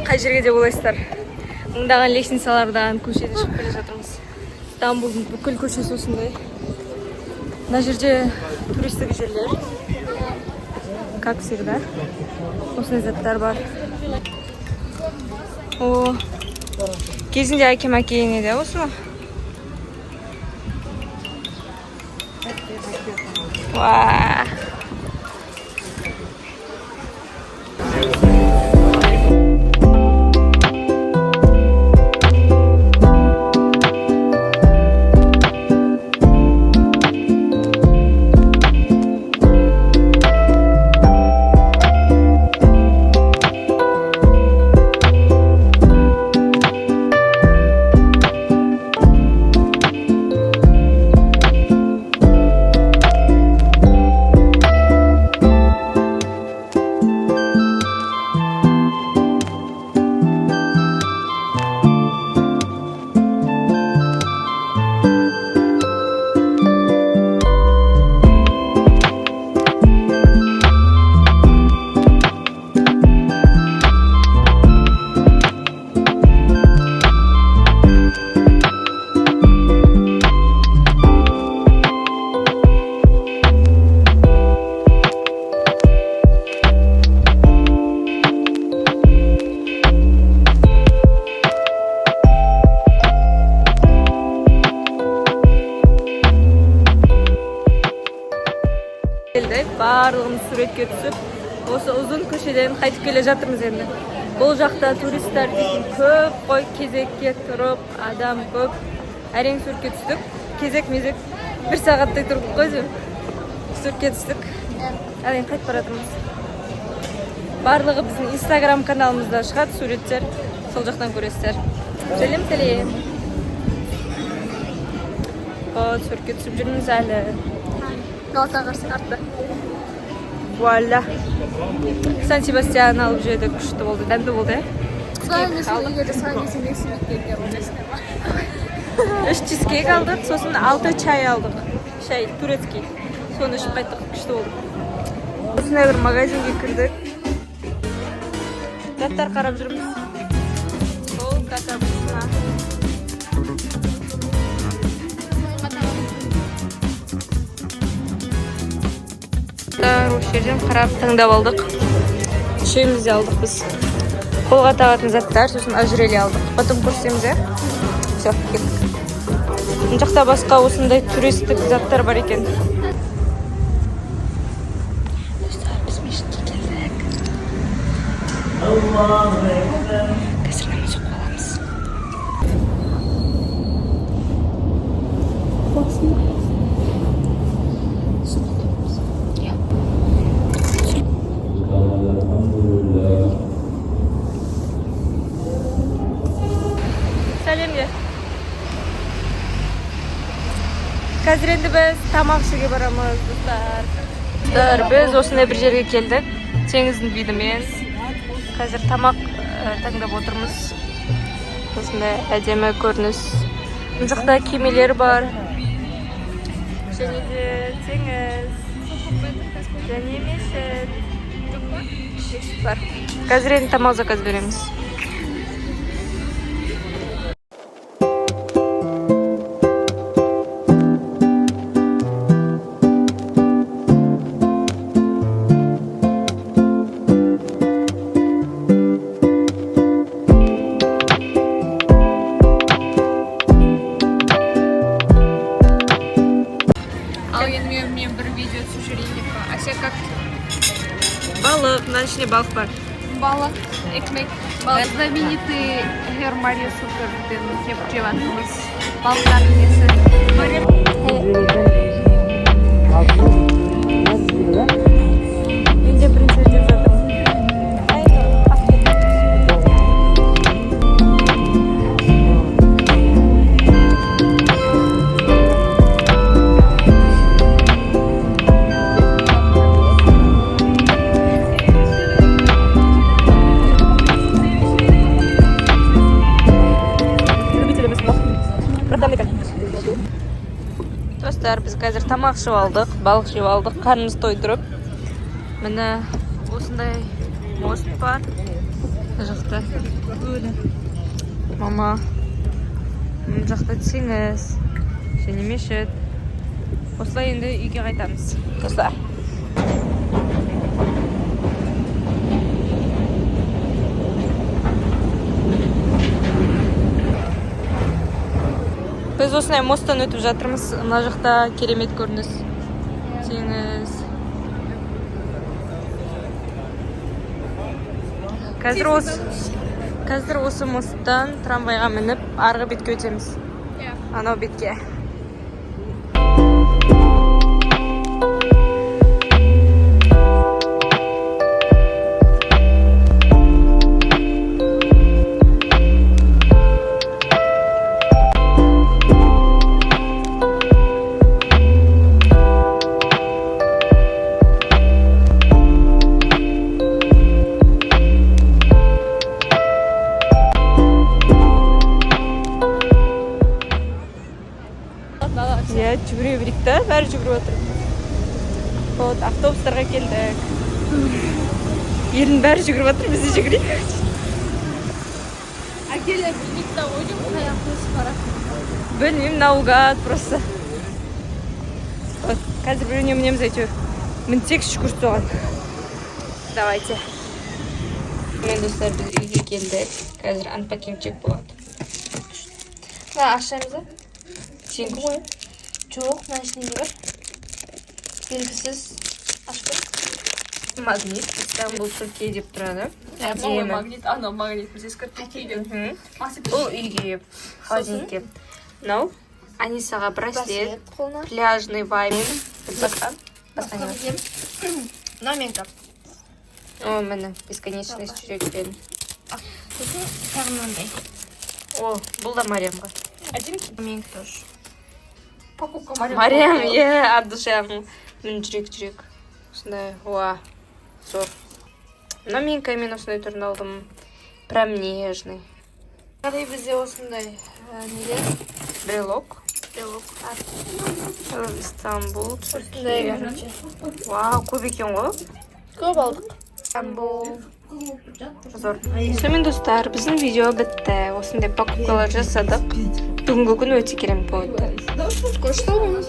қай жерге деп ойлайсыздар? Мыңдаған лестницалардан көшеде шығып келе жатырмыз. Стамбулдың бүкіл көшесі осындай. Мына жерде туристік жерлер. Как всегда. Осындай заттар бар. О, кезінде әкем еді осыны. Вау. Барлығымыз суретке түсіп, осы ұзын көшеден қайтып келе жатырмыз енді. Бұл жақта туристер көп қой, кезекке тұрып, адам көп. Әрең суретке түстік. Кезек-мезек 1 сағаттай тұрып қойдым. Суретке түстік. Әрең қайтып баратырмыз. Барлығы біздің Instagram каналымызда шығады суреттер. Сол жақтан көресіздер. Сәлем. Суретке түсіп жүрміз әлі. Галата қарсы артты. Вуаля. Сан-Себастьян алып жеді, күшті болды, дәмді болды, е? Құдай месін егерде саған есімдексін екендер ойлайсың ба? 3 чизкейк алдық, сосын 6 чай алдық. Шай, турецкий. Соны ішіп қайттық, күшті болды. Осындай бір магазинге кірдік. Заттар қарап жүрміз. Ол катабусына. Осы жерден қарап таңдап алдық. Үшеумізде алдық біз. Қолға тағатын заттар, сосын ожерелье алдық. Потом көрсеміз, е? Все, кеттік. Бұл жақта басқа осындай туристік заттар бар екен. Достар, біз мешітке келдік. Қазір намаз оқып аламыз. Қазір енді біз тамақ ішуге барамыз, достар. Біз осындай бір жерге келдік. Теңіздің видімен. Қазір тамақ таңдап отырмыз. Осындай әдемі көрініс. Бұл жақта кемелер бар. Және де теңіз. Және мешіт. Бар. Қазір енді тамақ заказ береміз. Balık, bunların içinde balık var. Balık, ekmek, balık. Знаменитый Гер Мария Супер деп жатырмыз. Балықтардың несі. Менде принцесс деп жатырмын. Достар, біз қазір тамақ жеп алдық, балық жеп алдық, қарнымыз тойдырып. Міне осындай мост бар. Жақта жақта. Мама. Мына жақта теңіз. Және мешіт. Осылай енді үйге қайтамыз. Достар. Біз осындай мосттан өтіп жатырмыз. Мына жақта керемет көрініс. Теңіз. Қазір осы мосттан трамвайға мініп, арғы бетке өтеміз. Анау бетке. Жүгіре берейік та, бәрі жүгіріп отыр. Вот, автобустарға келдік. Елдің бәрі жүгіріп отыр, біз де жүгірейік. Әкелі білмейді да ойдың қаяқ көсіп бара. Білмеймін, наугад просто. Вот, қазір біреуіне мінеміз әйтеуір. Мінсек шүкір соған. Давайте. Мен достар, біз үйге келдік. Қазір анпакингчик болады. Ашамыз да? Сен ғой? Жоқ, мына ішінде бар. Белгісіз ашпай. Магнит, Истанбул, Түркия деп тұрады. Бұл магнит, анау магнит. Здесь картинки идет. Бұл үйге, холодильникке. Мынау Анисаға браслет, пляжный вайб. Басқа не бар? Мына мен тап. О, міне, бесконечность жүрекпен. Сосын тағы мынандай. О, бұл да Мариамға. Один мен тоже. Покупка Мариам, от души. Мін жүрек. Осындай, уа, зор. Мына менің мен осындай түрін алдым. Прям нежный. Қарай бізде осындай неде? Брелок. Истанбул, Түркия. Вау, көп екен ғой. Көп алдық. Истанбул. Зор. Сонымен достар, біздің видео бітті. Осындай покупкалар жасадық. Бүгінгі күн өте керемет болды. Сколько что у нас?